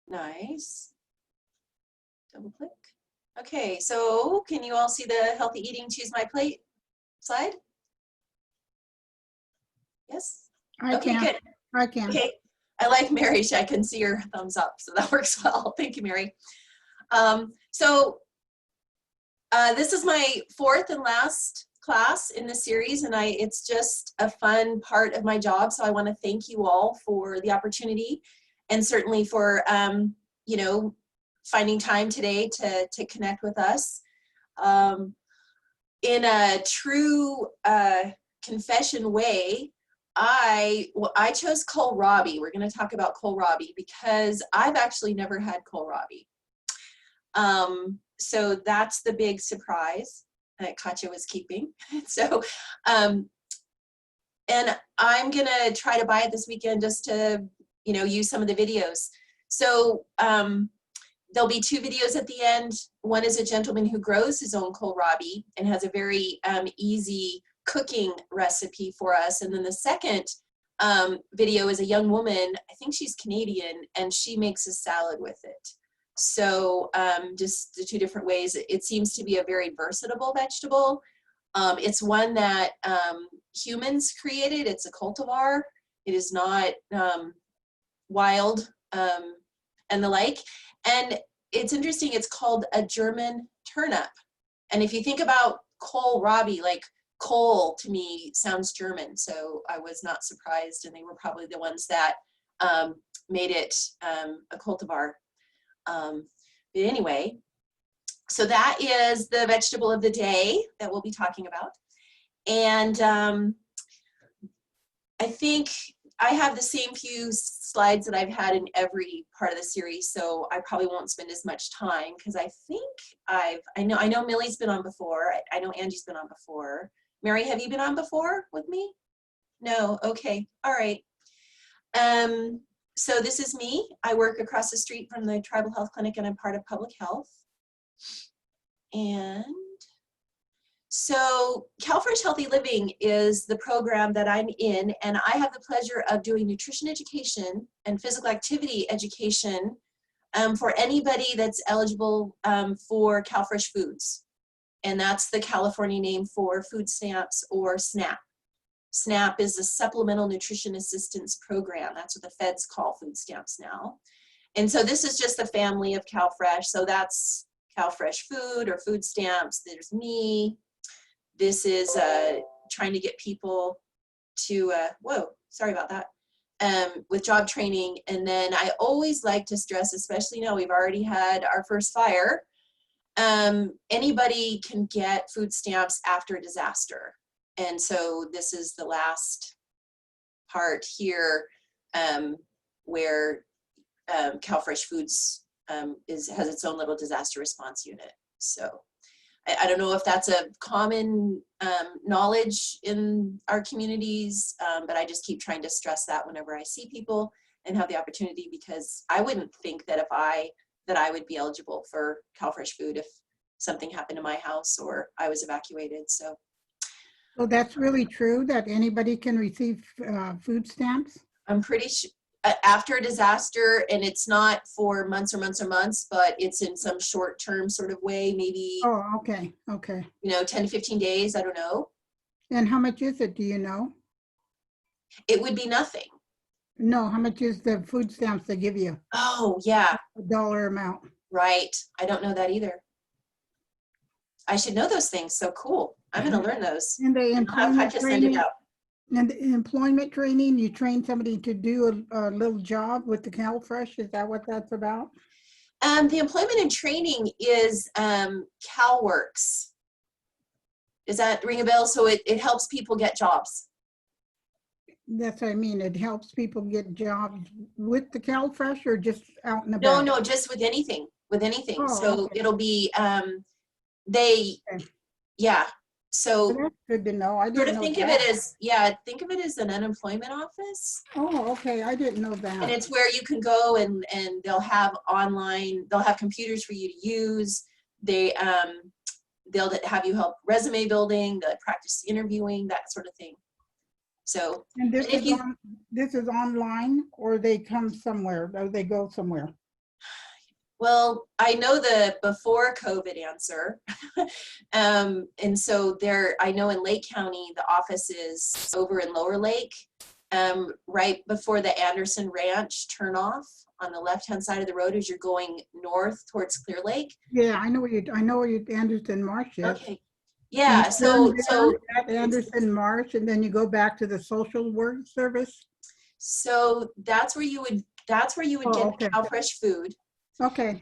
Nice. Double click. Okay, so can you all see the healthy eating, choose my plate slide? Yes? Okay, good. I can. Okay, I like Mary. I can see her thumbs up, so that works well. Thank you, Mary. This is my fourth and last class in the series, and it's just a fun part of my job. So I want to thank you all for the opportunity, and certainly for you know, finding time today to connect with us. In a true confession way, I chose Kohlrabi. We're going to talk about Kohlrabi because I've actually never had Kohlrabi. So that's the big surprise that Katja was keeping. So, and I'm going to try to buy it this weekend just to, you know, use some of the videos. So there'll be two videos at the end. One is a gentleman who grows his own kohlrabi and has a very easy cooking recipe for us. And then the second video is a young woman, I think she's Canadian, and she makes a salad with it. So just the two different ways. It seems to be a very versatile vegetable. It's one that humans created. It's a cultivar. It is not wild and the like. And it's interesting, it's called a German turnip. And if you think about kohlrabi, like kohl to me sounds German, so I was not surprised, and they were probably the ones that made it a cultivar. But anyway, so that is the vegetable of the day that we'll be talking about. And I think I have the same few slides that I've had in every part of the series, so I probably won't spend as much time because I think I know Millie's been on before. I know Angie's been on before. Mary, have you been on before with me? No, okay, all right. So this is me. I work across the street from the Tribal Health Clinic, and I'm part of public health. And so CalFresh Healthy Living is the program that I'm in, and I have the pleasure of doing nutrition education and physical activity education for anybody that's eligible for CalFresh Foods. And that's the California name for food stamps or SNAP. SNAP is a Supplemental Nutrition Assistance Program. That's what the feds call food stamps now. And so this is just the family of CalFresh. So that's CalFresh Food or food stamps. There's me. This is trying to get people to, whoa, sorry about that, with job training. And then I always like to stress, especially now we've already had our first fire, anybody can get food stamps after a disaster. And so this is the last part here where CalFresh Foods has its own little disaster response unit. So I don't know if that's a common knowledge in our communities, but I just keep trying to stress that whenever I see people and have the opportunity, because I wouldn't think that I would be eligible for CalFresh food if something happened to my house or I was evacuated. So that's really true that anybody can receive food stamps? I'm pretty sure after a disaster, and it's not for months or months or months, but it's in some short-term sort of way, maybe. Oh, okay, okay. You know, 10 to 15 days, I don't know. And how much is it, do you know? It would be nothing. No, how much is the food stamps they give you? Oh, yeah. A dollar amount. Right, I don't know that either. I should know those things, so cool. I'm gonna learn those. And the employment training, and the employment training, you train somebody to do a little job with the CalFresh. Is that what that's about? The employment and training is CalWorks. Does that ring a bell? So it helps people get jobs. That's what I mean. It helps people get jobs with the CalFresh or just out and about? No, just with anything. With anything. Oh, so okay. It'll be Okay. yeah. So that's good to know. I didn't know think of it as, think of it as an unemployment office. Oh, okay. I didn't know that. And it's where you can go and they'll have they'll have computers for you to use. They'll have you help resume building, they'll practice interviewing, that sort of thing. So and this is online, or they come somewhere, or they go somewhere? Well, I know the before COVID answer. And so there, I know in Lake County, the office is over in Lower Lake, right before the Anderson Ranch turnoff on the left-hand side of the road as you're going north towards Clear Lake. Yeah, I know where you Anderson Marsh is. Okay. So you Yeah, turn so there at Anderson Marsh, and then you go back to the social work service. so that's where you would Oh, get okay. CalFresh food. Okay.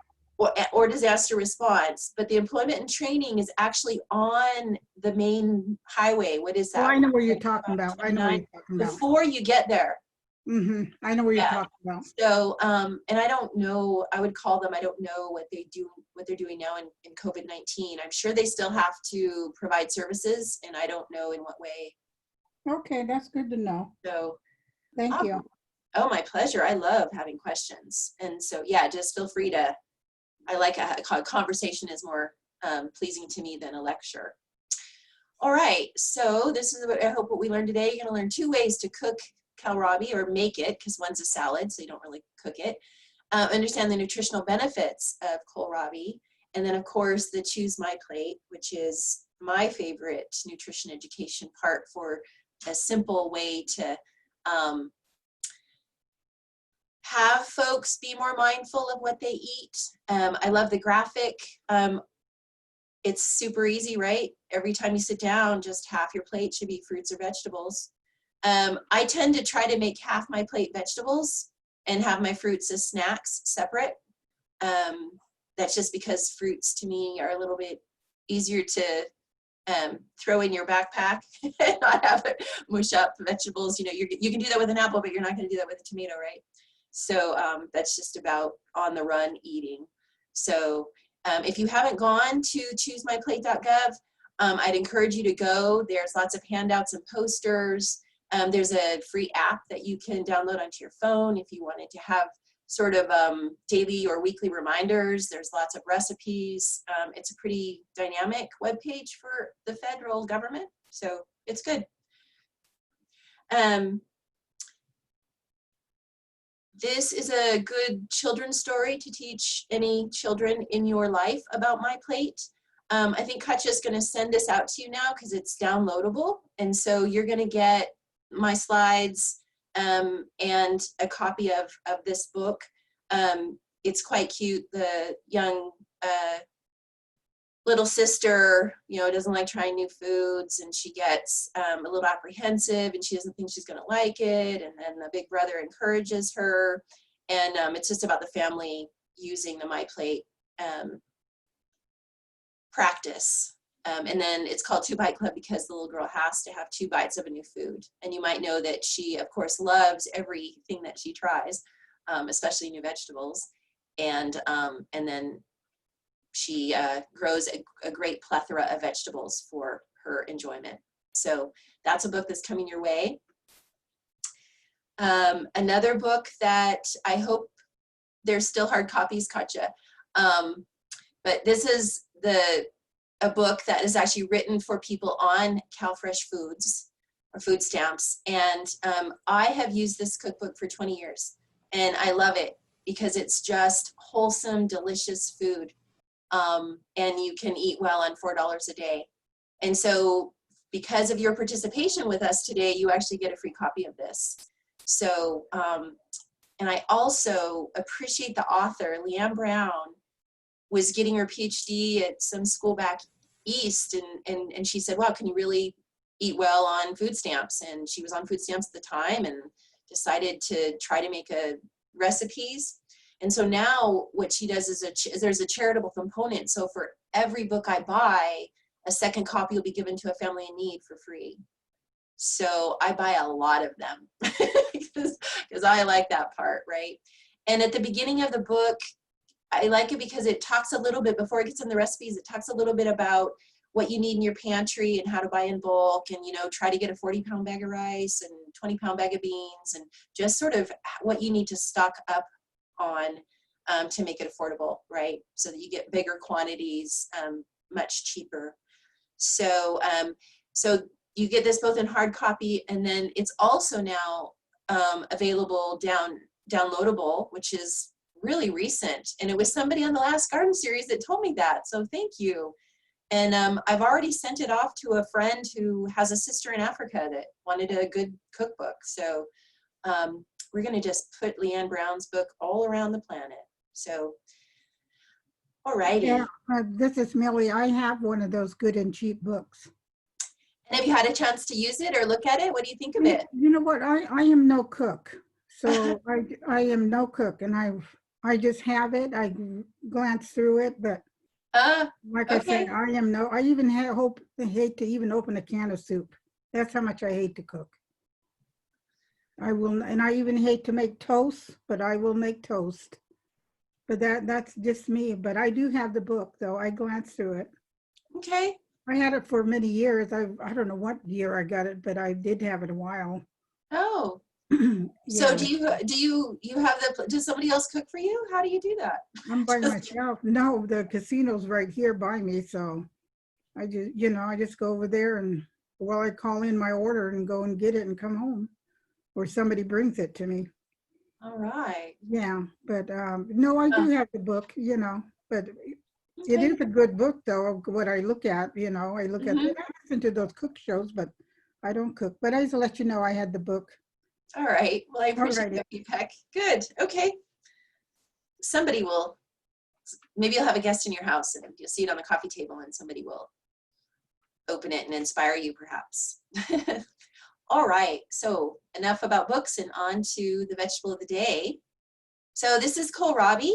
Or disaster response, but the employment and training is actually on the main highway. What is Oh, that? I know where you're talking about. I know where 29? you're talking about. Before you get there. I know where you're Yeah. talking about. So, and I don't know, I would call them, I don't know what they're doing now in COVID-19. I'm sure they still have to provide services, and I don't know in what way. Okay, that's good to know. So, Thank you. oh, my pleasure. I love having questions. And so, yeah, just feel free to, I like a conversation is more pleasing to me than a lecture. All right, so this is what I hope what we learned today. You're gonna learn 2 ways to cook kohlrabi or make it, because one's a salad, so you don't really cook it. Understand the nutritional benefits of kohlrabi, and then of course the Choose My Plate, which is my favorite nutrition education part for a simple way to have folks be more mindful of what they eat. I love the graphic. It's super easy, right? Every time you sit down, just half your plate should be fruits or vegetables. I tend to try to make half my plate vegetables and have my fruits as snacks separate. That's just because fruits to me are a little bit easier to throw in your backpack and not have it mush up the vegetables. You know, you can do that with an apple, but you're not going to do that with a tomato, right? So that's just about on the run eating. So if you haven't gone to choosemyplate.gov, I'd encourage you to go. There's lots of handouts and posters. There's a free app that you can download onto your phone if you wanted to have sort of daily or weekly reminders. There's lots of recipes. It's a pretty dynamic webpage for the federal government, so it's good. This is a good children's story to teach any children in your life about My Plate. I think Katja's going to send this out to you now because it's downloadable. And so you're going to get my slides and a copy of this book. It's quite cute. The young little sister, you know, doesn't like trying new foods, and she gets a little apprehensive, and she doesn't think she's going to like it. And then the big brother encourages her, and it's just about the family using the My Plate practice. And then it's called 2 Bite Club because the little girl has to have 2 bites of a new food. And you might know that she, of course, loves everything that she tries, especially new vegetables. And then she grows a great plethora of vegetables for her enjoyment. So that's a book that's coming your way. Another book that I hope there's still hard copies, Katja, but this is a book that is actually written for people on CalFresh foods or food stamps. And I have used this cookbook for 20 years, and I love it because it's just wholesome, delicious food. And you can eat well on $4 a day. And so because of your participation with us today, you actually get a free copy of this. So, and I also appreciate the author. Leanne Brown was getting her PhD at some school back east, and she said, wow, can you really eat well on food stamps? And she was on food stamps at the time and decided to try to make recipes. And so now what she does is there's a charitable component. So for every book I buy, a second copy will be given to a family in need for free. So I buy a lot of them because I like that part, right? And at the beginning of the book, I like it because it talks a little bit, before it gets in the recipes, it talks a little bit about what you need in your pantry and how to buy in bulk, and, you know, try to get a 40-pound bag of rice and 20-pound bag of beans, and just sort of what you need to stock up on to make it affordable, right? So that you get bigger quantities much cheaper. So, so you get this both in hard copy, and then it's also now available downloadable, which is really recent, and it was somebody on the last garden series that told me that, so thank you. And I've already sent it off to a friend who has a sister in Africa that wanted a good cookbook. So we're going to just put Leanne Brown's book all around the planet. So, all righty. Yeah, this is Millie. I have one of those good and cheap books. And have you had a chance to use it or look at it? What do you think of it? You know what? I am no cook. So I am no cook, and I just have it. I glance through it, but like I said, I even hate to even open a can of soup. That's how much I hate to cook. I will, and I even hate to make toast, but I will make toast. But that's just me. But I do have the book, though. I glance through it. Okay. I had it for many years. I don't know what year I got it, but I did have it a while. Oh. Yeah. So do you have does somebody else cook for you? How do you do that? I'm by myself. No, the casino's right here by me, so I just go over there, and while I call in my order and go and get it and come home, or somebody brings it to me. All right. Yeah, but no, I do have the book, but it is a good book, though. What I look at, I look at it. I listen to those cook shows, but I don't cook. But I just let you know I had the book. All right. Well, I appreciate the feedback. Good. Okay. Somebody will, maybe you'll have a guest in your house and you'll see it on the coffee table and somebody will open it and inspire you perhaps. All right. So enough about books and on to the vegetable of the day. So this is kohlrabi.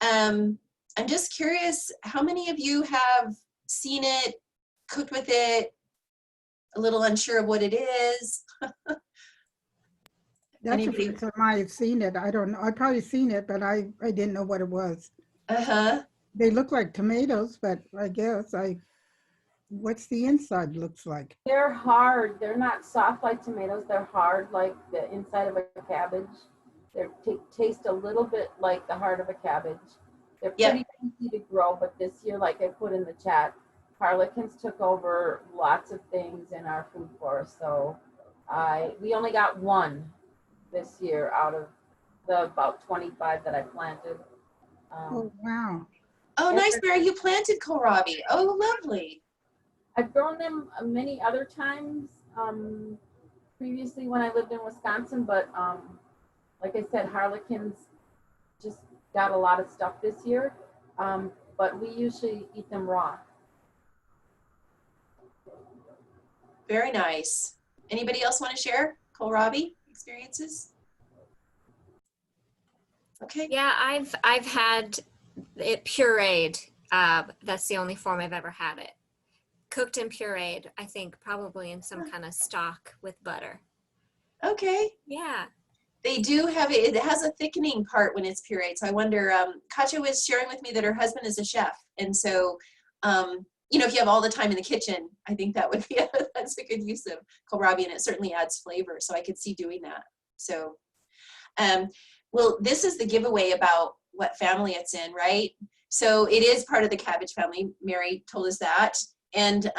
I'm just curious, how many of you have seen it, cooked with it, a little unsure of what it is? That's the first time I've seen it. I don't know. I've probably seen it, but I didn't know what it was. They look like tomatoes, but I guess what's the inside looks like? They're hard. They're not soft like tomatoes. They're hard like the inside of a cabbage. They taste a little bit like the heart of a cabbage. They're pretty easy to grow, but this year, like I put in the chat, harlequins took over lots of things in our food forest. So we only got one this year out of the about 25 that I planted. Oh, wow. Oh, nice, Mary. You planted kohlrabi. Oh, lovely. I've grown them many other times previously when I lived in Wisconsin, but like I said, harlequins just got a lot of stuff this year, but we usually eat them raw. Very nice. Anybody else want to share kohlrabi experiences? Okay. Yeah, I've had it pureed. That's the only form I've ever had it. Cooked and pureed, I think probably in some kind of stock with butter. Okay. Yeah. They do have it. It has a thickening part when it's pureed. So I wonder, Katja was sharing with me that her husband is a chef. And so, if you have all the time in the kitchen, I think that would be that's a good use of kohlrabi, and it certainly adds flavor. So I could see doing that. So, well, this is the giveaway about what family it's in, right? So it is part of the cabbage family. Mary told us that. And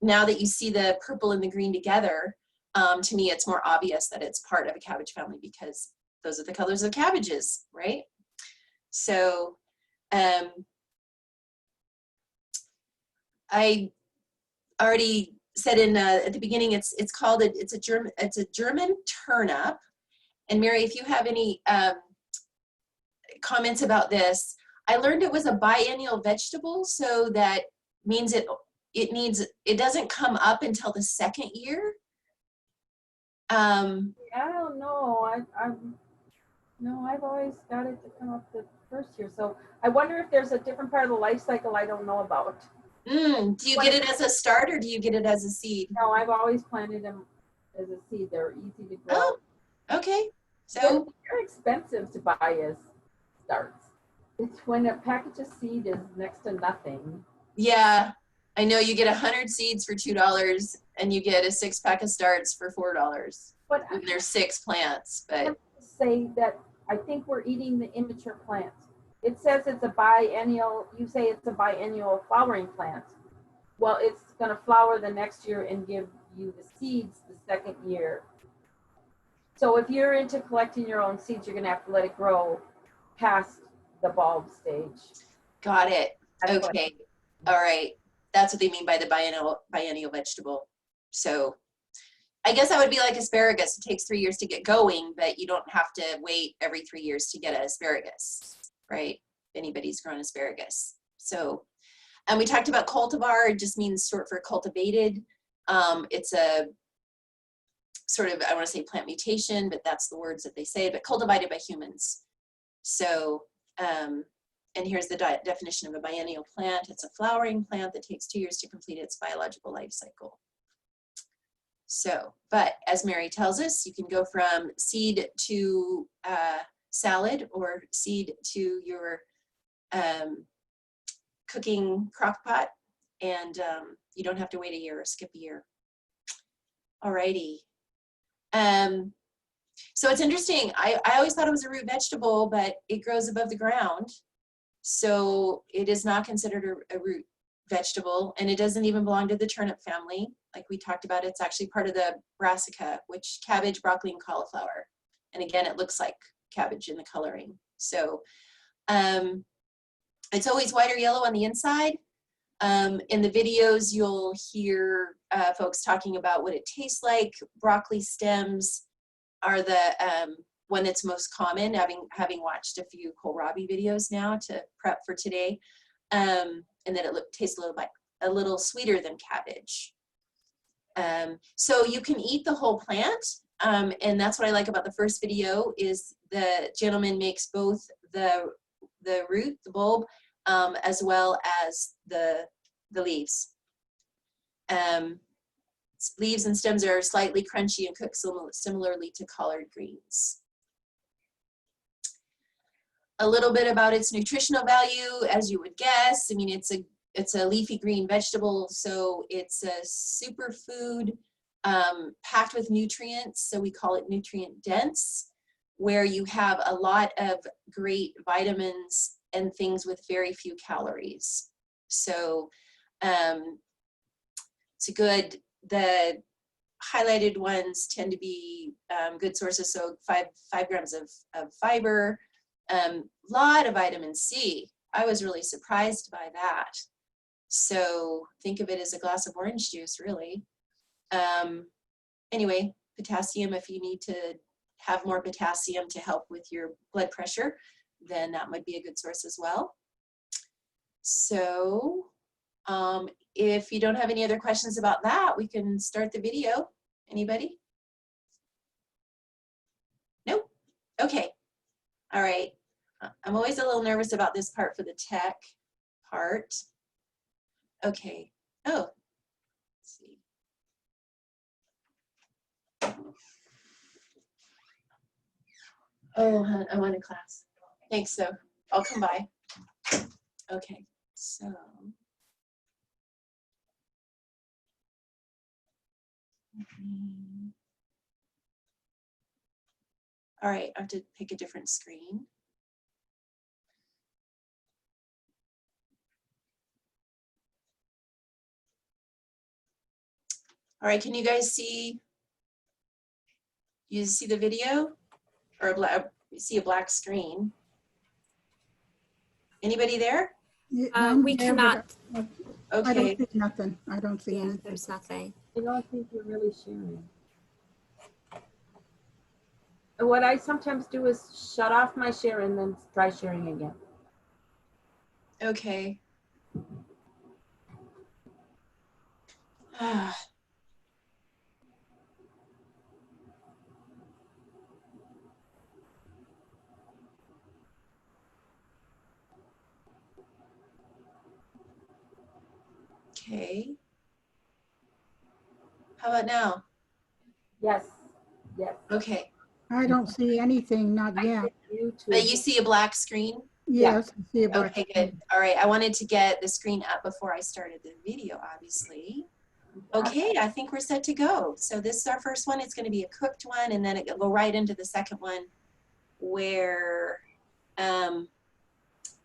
now that you see the purple and the green together, to me, it's more obvious that it's part of a cabbage family because those are the colors of cabbages, right? So I already said at the beginning, it's a German turnip. And Mary, if you have any comments about this, I learned it was a biennial vegetable, so that means it doesn't come up until the second year. I don't know. I've always got it to come up the first year. So I wonder if there's a different part of the life cycle I don't know about. Do you get it as a start or do you get it as a seed? No, I've always planted them as a seed. They're easy to grow. Oh, okay. So they're expensive to buy as starts. It's when a package of seed is next to nothing. Yeah, I know you get 100 seeds for $2 and you get a 6-pack of starts for $4. But there's 6 plants. But I have to say that I think we're eating the immature plant. It says it's a biennial. You say it's a biennial flowering plant. Well, it's going to flower the next year and give you the seeds the second year. So if you're into collecting your own seeds, you're going to have to let it grow past the bulb stage. Got it. That's what- Okay. All right. That's what they mean by the biennial vegetable. So I guess that would be like asparagus. It takes 3 years to get going, but you don't have to wait every 3 years to get an asparagus, right? If anybody's grown asparagus. So, and we talked about cultivar. It just means short for cultivated. It's a sort of, I want to say plant mutation, but that's the words that they say, but cultivated by humans. So, and here's the definition of a biennial plant. It's a flowering plant that takes 2 years to complete its biological life cycle. So, but as Mary tells us, you can go from seed to salad or seed to your cooking crock pot, and you don't have to wait a year or skip a year. Alrighty. So it's interesting. I always thought it was a root vegetable, but it grows above the ground. So it is not considered a root vegetable, and it doesn't even belong to the turnip family. Like we talked about, it's actually part of the brassica, which cabbage, broccoli, and cauliflower. And again, it looks like cabbage in the coloring. So it's always white or yellow on the inside. In the videos, you'll hear folks talking about what it tastes like. Broccoli stems are the one that's most common, having watched a few kohlrabi videos now to prep for today. And then it tastes a little sweeter than cabbage. So you can eat the whole plant, and that's what I like about the first video is the gentleman makes both the root, the bulb, as well as the leaves. Leaves and stems are slightly crunchy and cooked similarly to collard greens. A little bit about its nutritional value, as you would guess. I mean, it's a leafy green vegetable, so it's a superfood packed with nutrients, so we call it nutrient dense, where you have a lot of great vitamins and things with very few calories. So it's a good, the highlighted ones tend to be good sources, so 5 grams of fiber, lot of vitamin C. I was really surprised by that. So think of it as a glass of orange juice, really. Anyway, potassium, if you need to have more potassium to help with your blood pressure, then that might be a good source as well. So if you don't have any other questions about that, we can start the video. Anybody? Nope. Okay. All right. I'm always a little nervous about this part for the tech part. Okay. Oh, let's see. Oh, I want a class. Thanks, so I'll come by. Okay, so. All right, I have to pick a different screen. All right, can you guys see? You see the video? Or you see a black screen? Anybody there? We cannot. I Okay. don't see nothing. I don't see Yeah, anything. there's nothing. I don't think you're really sharing. And what I sometimes do is shut off my share and then try sharing again. Okay. Okay. How about now? Yes, yes. Okay. I don't see anything, not yet. But you see a black screen? Yes, I see a black Okay, good. screen. All right, I wanted to get the screen up before I started the video, obviously. Okay, I think we're set to go. So this is our first one. It's going to be a cooked one, and then it'll go right into the second one where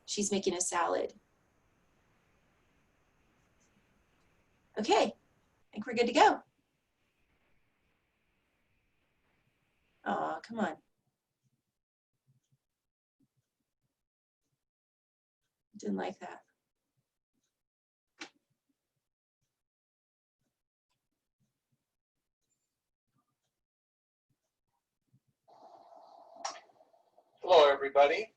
she's making a salad. Okay, I think we're good to go. Oh, come on. Didn't like that. Hello, everybody.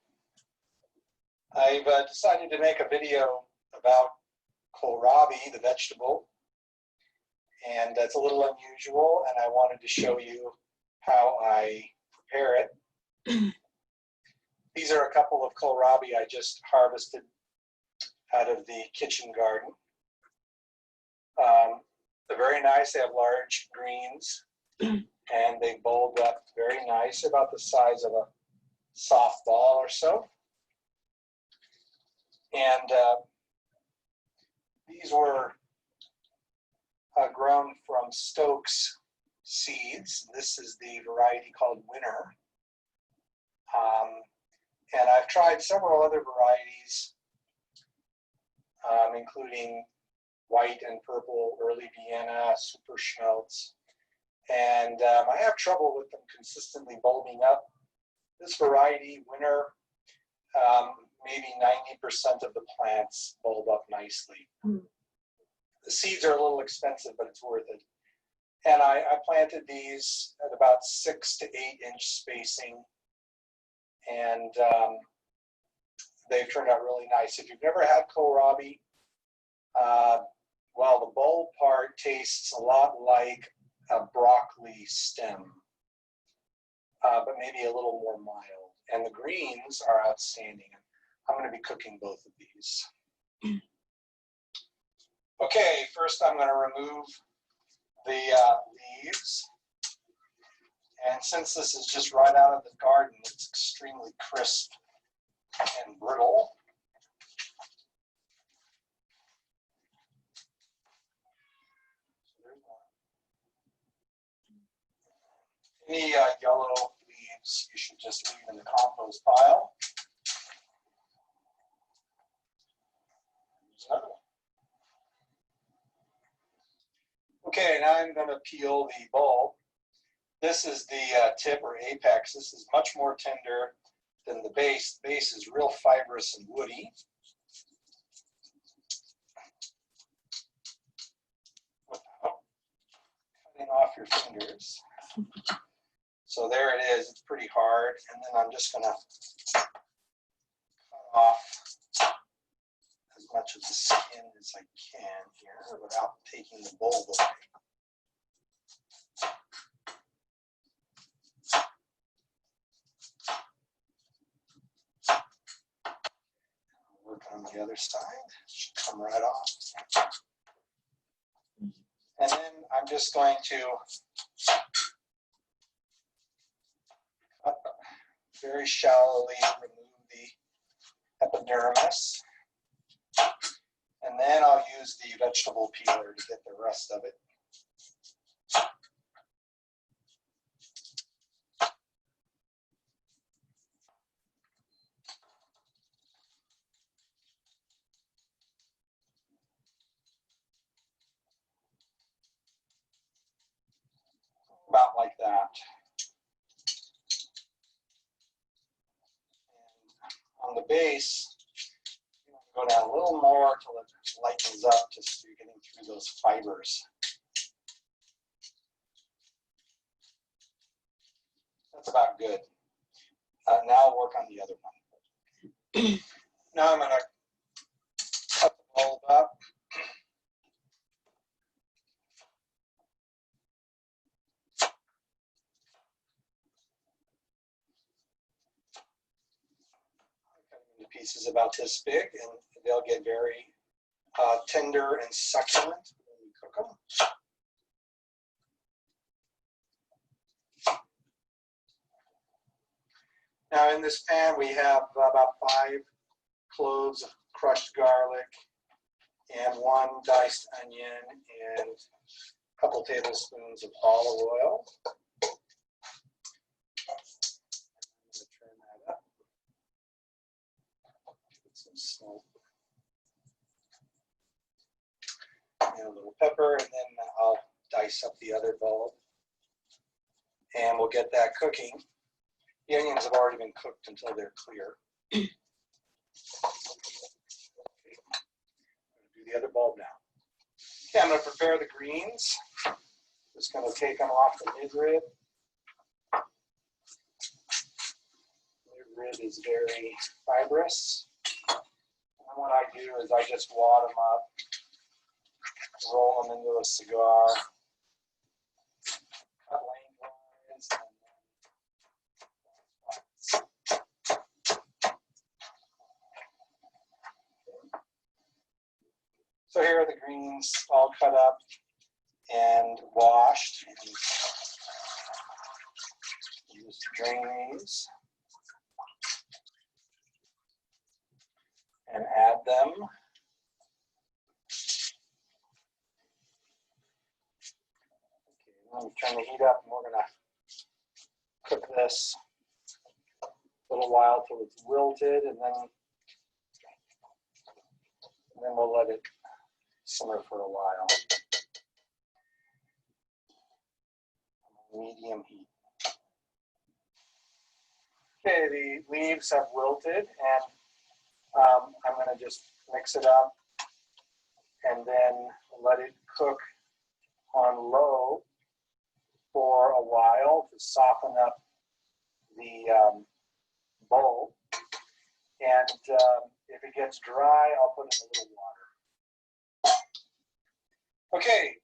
I've decided to make a video about kohlrabi, the vegetable, and it's a little unusual, and I wanted to show you how I prepare it. These are a couple of kohlrabi I just harvested out of the kitchen garden. They're very nice. They have large greens, and they bulb up very nice, about the size of a softball or so. And these were grown from Stokes seeds. This is the variety called Winter. And I've tried several other varieties, including white and purple, early Vienna, super schmeltz. And I have trouble with them consistently bulbing up. This variety, Winter, maybe 90% of the plants bulb up nicely. The seeds are a little expensive, but it's worth it. And I planted these at about 6 to 8 inch spacing. And they've turned out really nice. If you've never had kohlrabi, well, the bulb part tastes a lot like a broccoli stem, but maybe a little more mild. And the greens are outstanding. I'm going to be cooking both of these. Okay, first I'm going to remove the leaves. And since this is just right out of the garden, it's extremely crisp and brittle. Any yellow leaves you should just leave in the compost pile. There's another one. Okay, now I'm going to peel the bulb. This is the tip or apex. This is much more tender than the base. The base is real fibrous and woody. Without cutting off your fingers. So there it is. It's pretty hard. And then I'm just going to cut off as much of the skin as I can here without taking the bulb away. Work on the other side. It should come right off. And then I'm just going to very shallowly remove the epidermis. And then I'll use the vegetable peeler to get the rest of it. About like that. And on the base, you want to go down a little more till it lightens up, just so you're getting through those fibers. That's about good. Now I'll work on the other one. Now I'm going to cut the bulb up. Pieces about this big, and they'll get very tender and succulent when we cook them. Now in this pan we have about 5 cloves of crushed garlic and 1 diced onion and a couple tablespoons of olive oil. Salt and a little pepper, and then I'll dice up the other bulb, and we'll get that cooking. The onions have already been cooked until they're clear. the other bulb now. Okay, I'm going to prepare the greens. Just going to take them off the midrib. Midrib is very fibrous. And what I do is I just wad them up, roll them into a cigar, cut lengthwise, so here are the greens all cut up and washed. And just drain these and add them. Okay, let me turn the heat up and we're gonna cook this a little while till it's wilted, and then we'll let it simmer for a while. Medium heat. Okay, the leaves have wilted, and I'm going to just mix it up and then let it cook on low for a while to soften up the bowl. And if it gets dry, I'll put in a little water. Okay,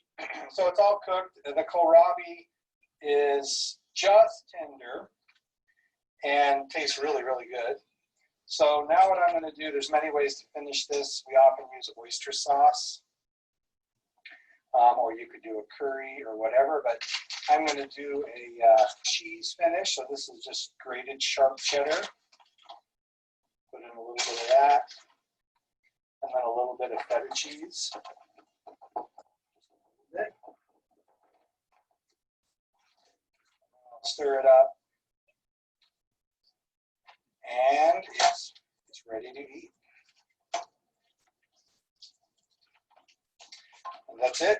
so it's all cooked. The kohlrabi is just tender and tastes really, really good. So now what I'm going to do, there's many ways to finish this. We often use oyster sauce, or you could do a curry or whatever, but I'm going to do a cheese finish. So this is just grated sharp cheddar. Put in a little bit of that, and then a little bit of feta cheese. Stir it up, and it's ready to eat. And that's it.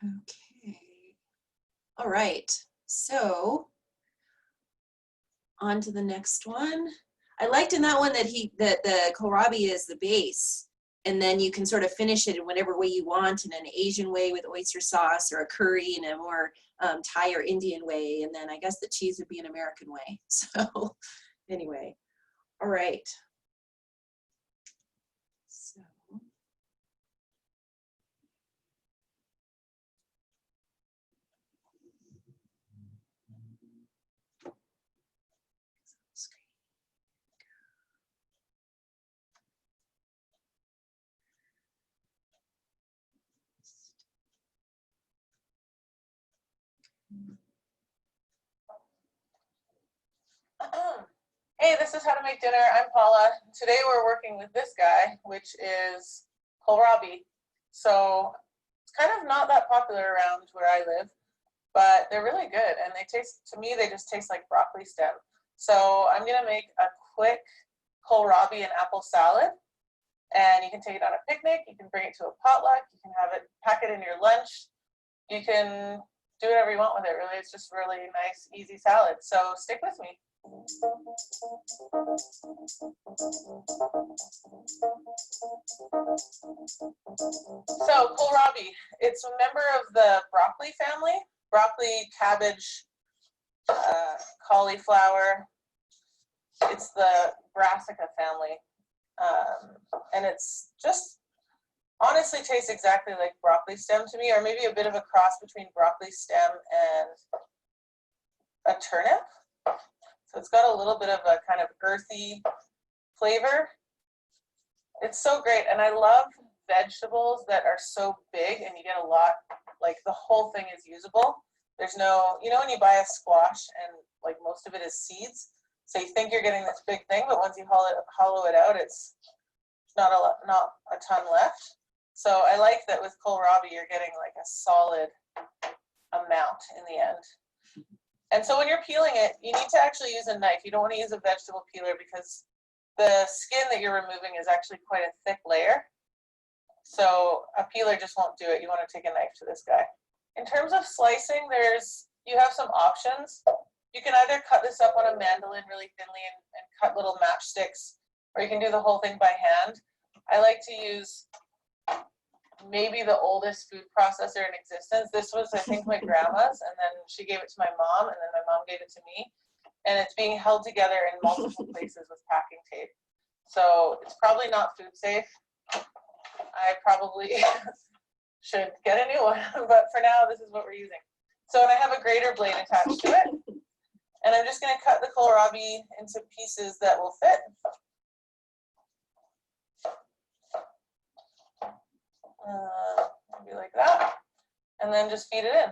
Okay. All right. So on to the next one. I liked in that one that the kohlrabi is the base, and then you can sort of finish it in whatever way you want, in an Asian way with oyster sauce, or a curry in a more Thai or Indian way, and then I guess the cheese would be an American way. So anyway, all right. So. Hey, this is How to Make Dinner. I'm Paula. Today we're working with this guy, which is kohlrabi. So it's kind of not that popular around where I live, but they're really good, and they taste, to me, they just taste like broccoli stem. So I'm gonna make a quick kohlrabi and apple salad, and you can take it on a picnic, you can bring it to a potluck, you can have it, pack it in your lunch, you can do whatever you want with it, really. It's just really nice, easy salad. So stick with me. So kohlrabi, it's a member of the broccoli family. Broccoli, cabbage, cauliflower. It's the brassica family. And it's just honestly tastes exactly like broccoli stem to me, or maybe a bit of a cross between broccoli stem and a turnip. So it's got a little bit of a kind of earthy flavor. It's so great, and I love vegetables that are so big and you get a lot, like the whole thing is usable. There's no, you know when you buy a squash and like most of it is seeds, so you think you're getting this big thing, but once you hollow it out, it's not a ton left. So I like that with kohlrabi, you're getting like a solid amount in the end. And so when you're peeling it, you need to actually use a knife. You don't want to use a vegetable peeler because the skin that you're removing is actually quite a thick layer. So a peeler just won't do it. You want to take a knife to this guy. In terms of slicing, you have some options. You can either cut this up on a mandolin really thinly and cut little matchsticks, or you can do the whole thing by hand. I like to use maybe the oldest food processor in existence. This was, I think, my grandma's, and then she gave it to my mom, and then my mom gave it to me. And it's being held together in multiple places with packing tape. So it's probably not food safe. I probably should get a new one, but for now, this is what we're using. So, and I have a grater blade attached to it. And I'm just gonna cut the kohlrabi into pieces that will fit. Maybe like that. And then just feed it in.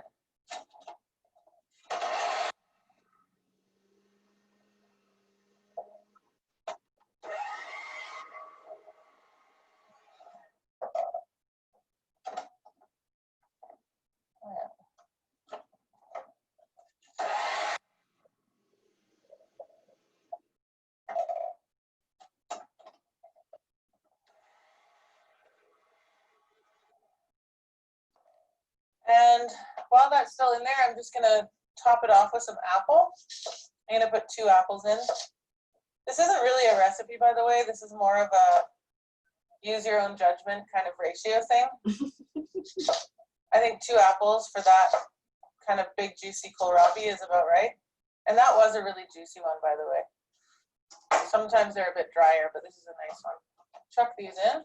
And while that's still in there, I'm just gonna top it off with some apple. I'm gonna put 2 apples in. This isn't really a recipe, by the way. This is more of a use your own judgment kind of ratio thing. I think 2 apples for that kind of big juicy kohlrabi is about right. And that was a really juicy one, by the way. Sometimes they're a bit drier, but this is a nice one. Chuck these in.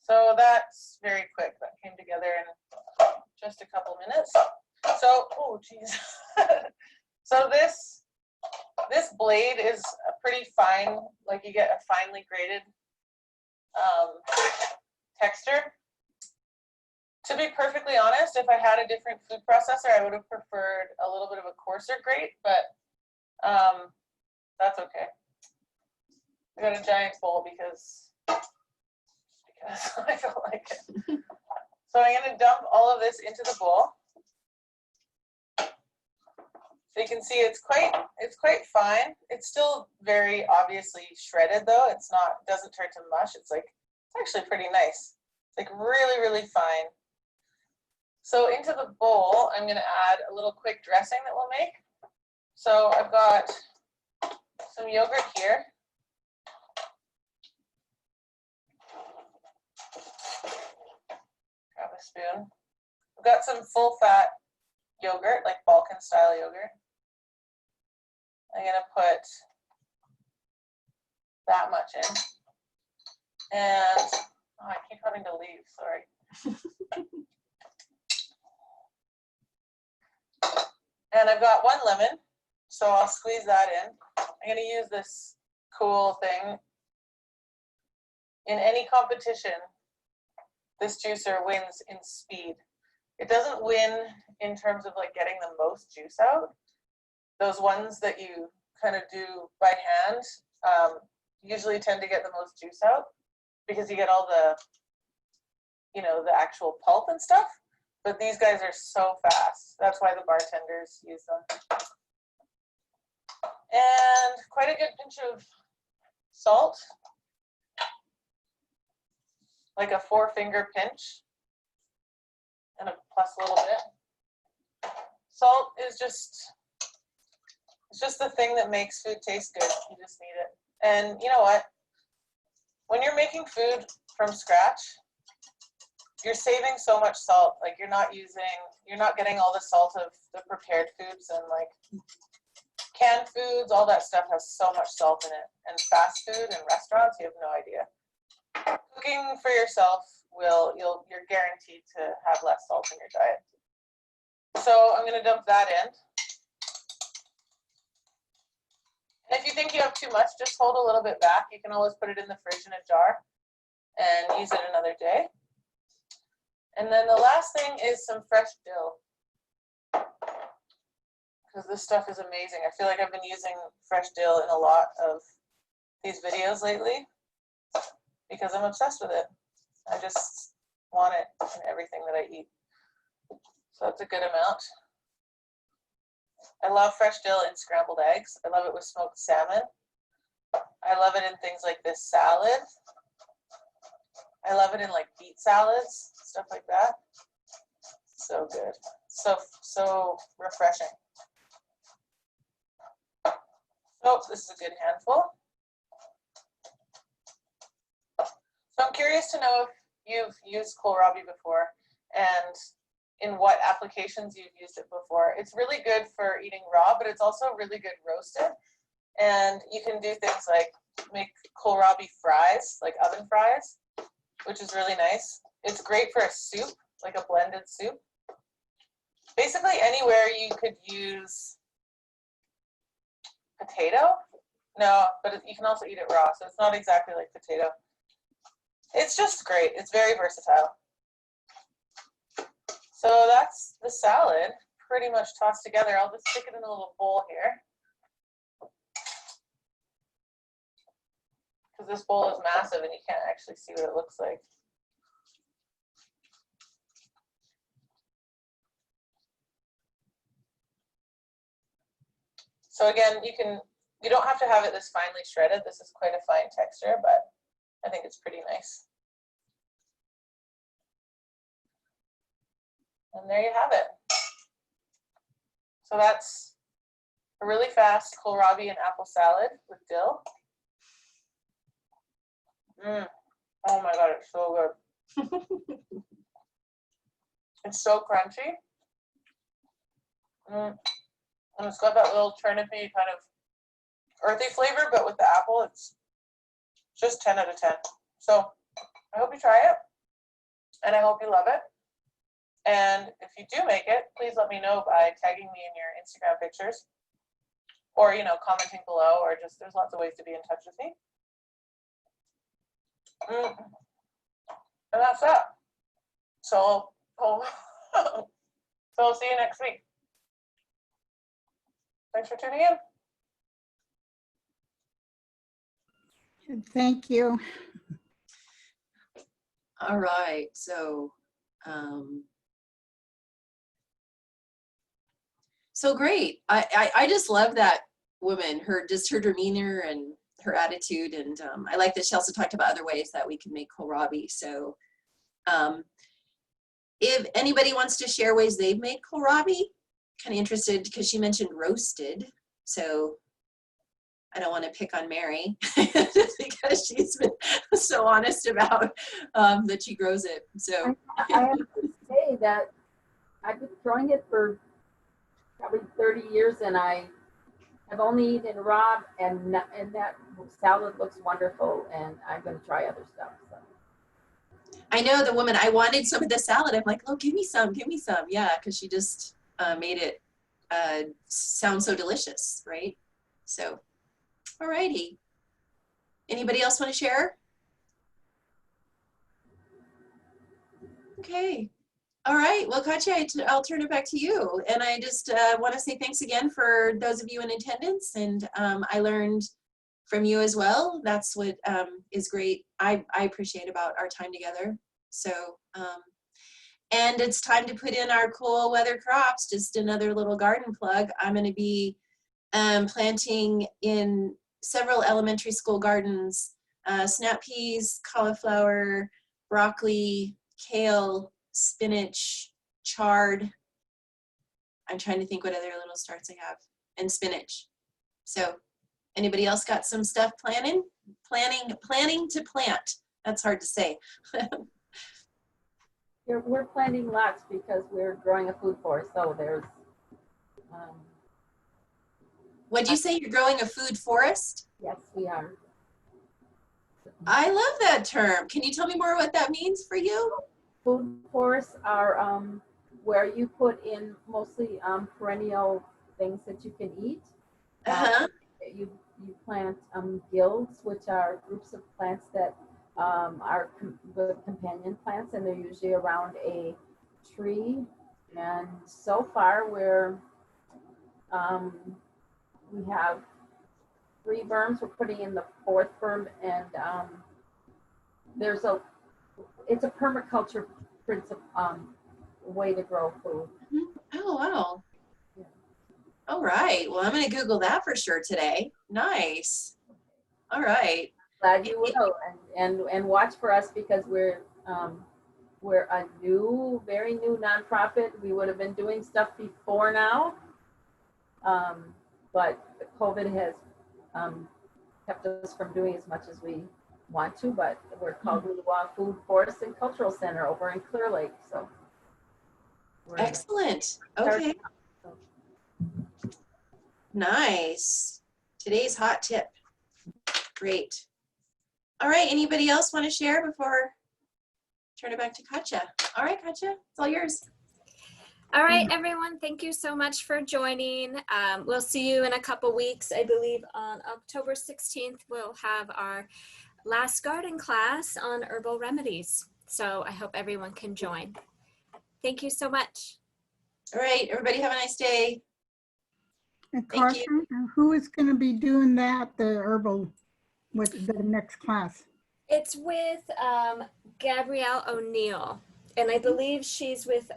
So that's very quick. That came together in just a couple minutes. So, oh geez. So this blade is a pretty fine, like you get a finely grated texture. To be perfectly honest, if I had a different food processor, I would have preferred a little bit of a coarser grate, but that's okay. I got a giant bowl because I felt like it. So I'm going to dump all of this into the bowl. So you can see it's quite fine. It's still very obviously shredded though. It doesn't turn to mush. It's actually pretty nice. It's like really, really fine. So into the bowl, I'm going to add a little quick dressing that we'll make. So I've got some yogurt here. Grab a spoon. I've got some full fat yogurt, like Balkan style yogurt. I'm gonna put that much in. And I keep having to leave, sorry. And I've got 1 lemon, so I'll squeeze that in. I'm gonna use this cool thing. In any competition, this juicer wins in speed. It doesn't win in terms of like getting the most juice out. Those ones that you kind of do by hand usually tend to get the most juice out because you get all the, the actual pulp and stuff. But these guys are so fast. That's why the bartenders use them. And quite a good pinch of salt. Like a 4-finger pinch. And plus a little bit. Salt is it's just the thing that makes food taste good. You just need it. And you know what? When you're making food from scratch, you're saving so much salt. Like you're not getting all the salt of the prepared foods, and like canned foods, all that stuff has so much salt in it. And fast food and restaurants, you have no idea. Cooking for yourself you're guaranteed to have less salt in your diet. So I'm gonna dump that in. And if you think you have too much, just hold a little bit back. You can always put it in the fridge in a jar and use it another day. And then the last thing is some fresh dill. Because this stuff is amazing. I feel like I've been using fresh dill in a lot of these videos lately because I'm obsessed with it. I just want it in everything that I eat. So that's a good amount. I love fresh dill in scrambled eggs. I love it with smoked salmon. I love it in things like this salad. I love it in like beet salads, stuff like that. So good. So refreshing. So this is a good handful. So I'm curious to know if you've used kohlrabi before and in what applications you've used it before. It's really good for eating raw, but it's also really good roasted. And you can do things like make kohlrabi fries, like oven fries, which is really nice. It's great for a soup, like a blended soup. Basically anywhere you could use potato. No, but you can also eat it raw, so it's not exactly like potato. It's just great. It's very versatile. So that's the salad pretty much tossed together. I'll just stick it in a little bowl here. Because this bowl is massive and you can't actually see what it looks like. So again, you don't have to have it this finely shredded. This is quite a fine texture, but I think it's pretty nice. And there you have it. So that's a really fast kohlrabi and apple salad with dill. Oh my God, it's so good. It's so crunchy. And it's got that little turnipy kind of earthy flavor, but with the apple, it's just 10 out of 10. So I hope you try it, and I hope you love it. And if you do make it, please let me know by tagging me in your Instagram pictures, or commenting below, or just there's lots of ways to be in touch with me. And that's that. So I'll see you next week. Thanks for tuning in. Thank you. All right, so great. I just love that woman, her demeanor and her attitude, and I like that she also talked about other ways that we can make kohlrabi. So if anybody wants to share ways they've made kohlrabi, kind of interested, because she mentioned roasted. So I don't want to pick on Mary just because she's been so honest about that she grows it. So I have to say that I've been growing it for probably 30 years, and I have only eaten raw, and that salad looks wonderful, and I'm going to try other stuff. So. I know the woman, I wanted some of the salad. I'm like, oh, give me some. Yeah, because she just made it sound so delicious, right? So, all righty. Anybody else want to share? Okay. All right. Well, Katya, I'll turn it back to you. And I just want to say thanks again for those of you in attendance. And I learned from you as well. That's what is great. I appreciate about our time together. So, and it's time to put in our cool weather crops. Just another little garden plug. I'm going to be planting in several elementary school gardens, snap peas, cauliflower, broccoli, kale, spinach, chard. I'm trying to think what other little starts I have, and spinach. So anybody else got some stuff planning to plant? That's hard to say. We're planting lots because we're growing a food forest. So there's. What'd you say? You're growing a food forest? Yes, we are. I love that term. Can you tell me more what that means for you? Food forests are where you put in mostly perennial things that you can eat. You plant guilds, which are groups of plants that are the companion plants, and they're usually around a tree. And so far, we have 3 berms. We're putting in the 4th berm, and it's a permaculture principle way to grow food. Oh wow! All right. Well, I'm going to Google that for sure today. Nice. All right. Glad you will, and watch for us because we're a new, very new nonprofit. We would have been doing stuff before now, but COVID has kept us from doing as much as we want to. But we're called Luwa Food, Forest, and Cultural Center over in Clear Lake. So we're Excellent. Okay. Nice. Today's hot tip. Great. All right. Anybody else want to share before I turn it back to Katja? All right, Katja, it's all yours. All right, everyone. Thank you so much for joining. We'll see you in a couple weeks. I believe on October 16th, we'll have our last garden class on herbal remedies. So I hope everyone can join. Thank you so much. All right, everybody have a nice day. And Thank you. Carson, who is going to be doing that, the herbal, with the next class? It's with Gabrielle O'Neill, and I believe she's with,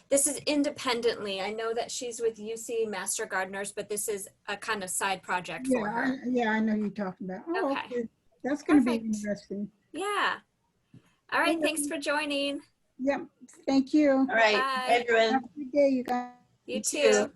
this is independently. I know that she's with UC Master Gardeners, but this is a kind of side project for her. Yeah, I know you're talking about. Oh, Okay. okay. That's going to be Perfect. interesting. Yeah. All right, thanks for joining. Yep, thank you. All right, Bye. bye everyone. Have a good day, you guys. You You too. too.